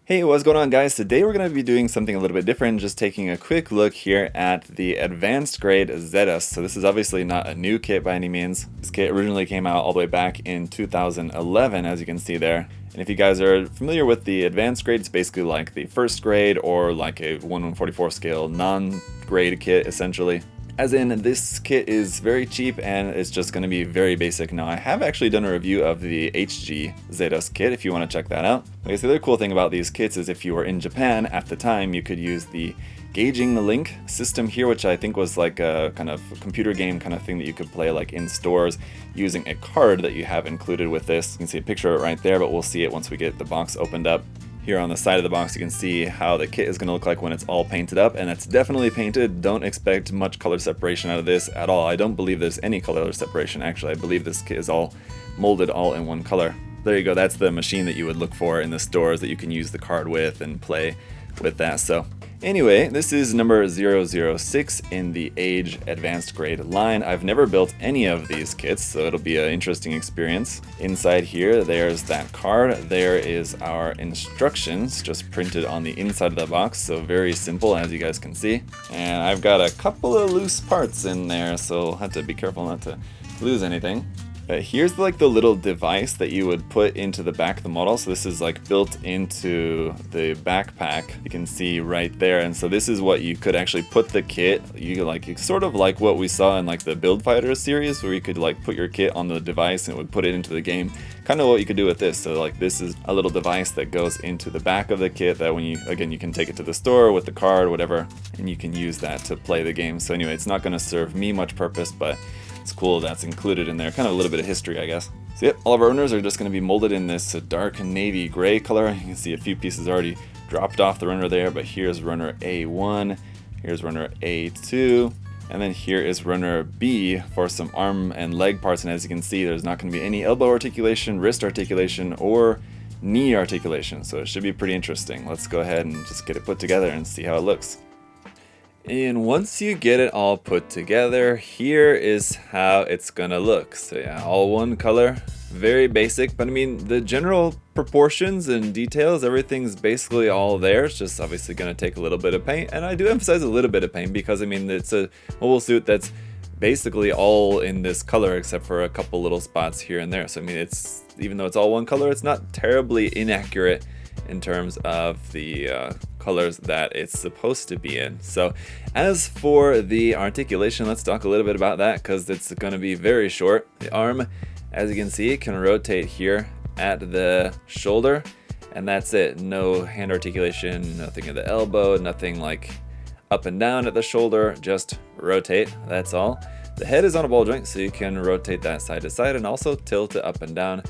Hey, what's going on, guys? Today we're going to be doing something a little bit different, just taking a quick look here at the advanced grade Zedas. So this is obviously not a new kit by any means. This kit originally came out all the way back in 2011, as you can see there. And if you guys are familiar with the advanced grade, it's basically like the first grade or like a 1/144 scale non-grade kit, essentially. As in, this kit is very cheap and it's just going to be very basic. Now, I have actually done a review of the HG Zedas kit if you want to check that out. I guess the other cool thing about these kits is if you were in Japan at the time, you could use the gauging link system here, which I think was like a kind of computer game kind of thing that you could play like in stores using a card that you have included with this. You can see a picture of it right there, but we'll see it once we get the box opened up. Here on the side of the box you can see how the kit is going to look like when it's all painted up, and it's definitely painted. Don't expect much color separation out of this at all. I don't believe there's any color separation actually. I believe this kit is all molded all in one color. There you go, that's the machine that you would look for in the stores that you can use the card with and play with that. So anyway, this is number 006 in the Age Advanced Grade line. I've never built any of these kits, so it'll be an interesting experience. Inside here, there's that card. There is our instructions, just printed on the inside of the box, so very simple, as you guys can see. And I've got a couple of loose parts in there, so I'll have to be careful not to lose anything. Here's like the little device that you would put into the back of the model. So this is like built into the backpack. You can see right there. And so this is what you could actually put the kit. It's sort of like what we saw in like the Build Fighters series, where you could like put your kit on the device and it would put it into the game. Kind of what you could do with this. So like this is a little device that goes into the back of the kit that when you can take it to the store with the card, whatever, and you can use that to play the game. So anyway, it's not going to serve me much purpose, but it's cool that's included in there. Kind of a little bit of history, I guess. So yep, all of our runners are just going to be molded in this dark navy gray color. You can see a few pieces already dropped off the runner there, but here's runner A1, here's runner A2, and then here is runner B for some arm and leg parts. And as you can see, there's not going to be any elbow articulation, wrist articulation, or knee articulation. So it should be pretty interesting. Let's go ahead and just get it put together and see how it looks. And once you get it all put together, here is how it's gonna look. So yeah, all one color, very basic, but I mean the general proportions and details, everything's basically all there. It's just obviously gonna take a little bit of paint, and I do emphasize a little bit of paint because I mean it's a mobile suit that's basically all in this color except for a couple little spots here and there. So I mean, it's, even though it's all one color, it's not terribly inaccurate in terms of the colors that it's supposed to be in. So as for the articulation, let's talk a little bit about that because it's going to be very short. The arm, as you can see, can rotate here at the shoulder, and that's it. No hand articulation, nothing at the elbow, nothing like up and down at the shoulder, just rotate, that's all. The head is on a ball joint, so you can rotate that side to side and also tilt it up and down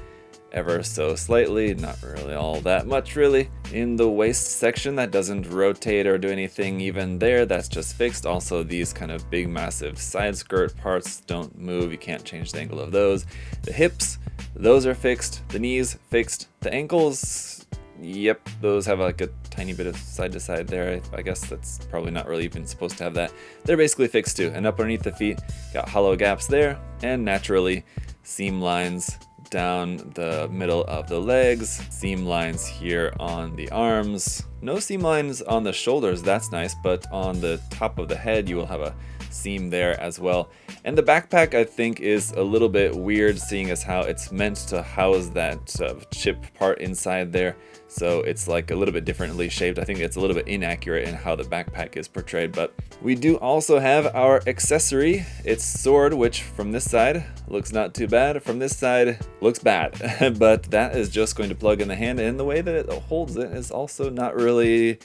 ever so slightly, not really all that much really. In the waist section, that doesn't rotate or do anything even there, that's just fixed. Also, these kind of big massive side skirt parts don't move, you can't change the angle of those. The hips, those are fixed. The knees, fixed. The ankles, yep, those have like a tiny bit of side to side there. I guess that's probably not really even supposed to have that. They're basically fixed too. And up underneath the feet, got hollow gaps there, and naturally seam lines down the middle of the legs, seam lines here on the arms. No seam lines on the shoulders, that's nice, but on the top of the head you will have a seam there as well. And the backpack, I think, is a little bit weird, seeing as how it's meant to house that chip part inside there. So it's like a little bit differently shaped. I think it's a little bit inaccurate in how the backpack is portrayed, but we do also have our accessory. It's sword, which from this side looks not too bad. From this side looks bad, but that is just going to plug in the hand, and the way that it holds it is also not really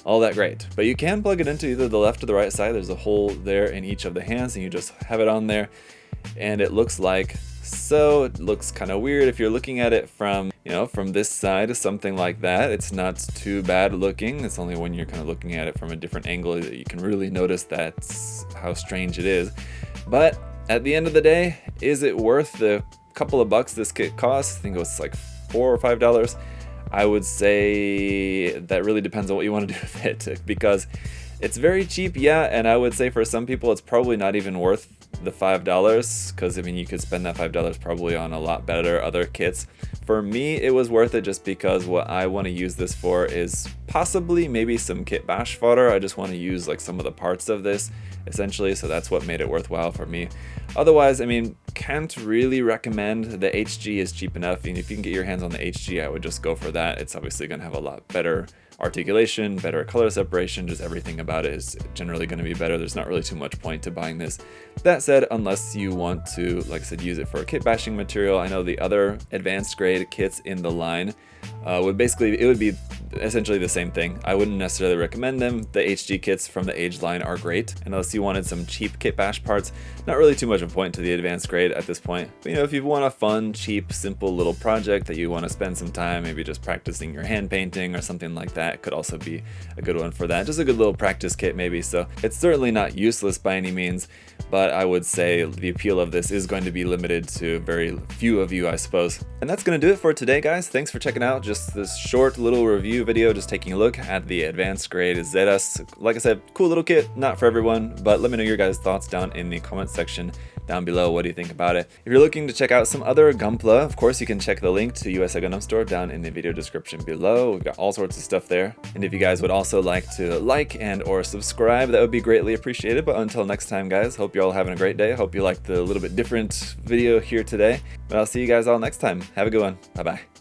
all that great. But you can plug it into either the left or the right side. There's a hole there in each of the hands, and you just have it on there, and it looks like so. It looks kind of weird if you're looking at it from, from this side, something like that. It's not too bad looking. It's only when you're kind of looking at it from a different angle that you can really notice that's how strange it is. But at the end of the day, is it worth the couple of bucks this kit costs? I think it was like $4 or $5. I would say that really depends on what you want to do with it, because It's very cheap, yeah, and I would say for some people it's probably not even worth the $5, because I mean you could spend that $5 probably on a lot better other kits. For me, it was worth it just because what I want to use this for is possibly maybe some kit bash fodder. I just want to use like some of the parts of this essentially, so that's what made it worthwhile for me. Otherwise, I mean, can't really recommend. The HG is cheap enough, and if you can get your hands on the HG, I would just go for that. It's obviously going to have a lot better articulation, better color separation, just everything about it is generally going to be better. There's not really too much point to buying this. That said, unless you want to, like I said, use it for a kit bashing material, I know the other advanced grade kits in the line would be essentially the same thing. I wouldn't necessarily recommend them. The HG kits from the Age line are great, unless you wanted some cheap kit bash parts. Not really too much of a point to the advanced grade at this point. But, you know, if you want a fun, cheap, simple little project that you want to spend some time, maybe just practicing your hand painting or something like that, could also be a good one for that. Just a good little practice kit maybe. So it's certainly not useless by any means, but I would say the appeal of this is going to be limited to very few of you, I suppose. And that's going to do it for today, guys. Thanks for checking out just this short little review video, just taking a look at the advanced grade Zedas. Like I said, cool little kit, not for everyone, but let me know your guys' thoughts down in the comment section down below. What do you think about it? If you're looking to check out some other Gunpla, of course you can check the link to USA Gundam Store down in the video description below. We've got all sorts of stuff there. And if you guys would also like to like and or subscribe, that would be greatly appreciated. But until next time, guys, hope you're all having a great day. Hope you liked the little bit different video here today. But I'll see you guys all next time. Have a good one. Bye bye.